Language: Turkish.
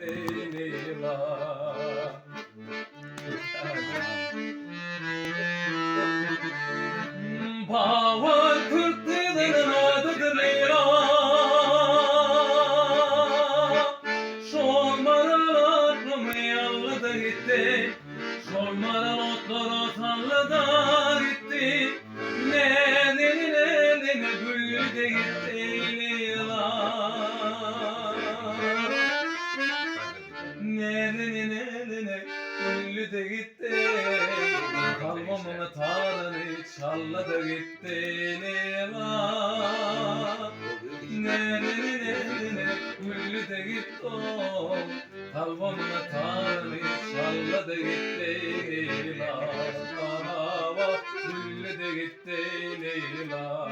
gitti Leyla. Bavar kırklıların adıdır Leyla. Şolmaran aklım yallı da gitti. Şolmaran otlar otanlı da gitti. Ne büyü de gitti Leyla. Ne büyü de gitti. Kalbamın tarını çalla da gitti Leyla. Ne büyü de gitti. Kalbamın tarını çalla da gitti Leyla. Büyü de gitti Leyla.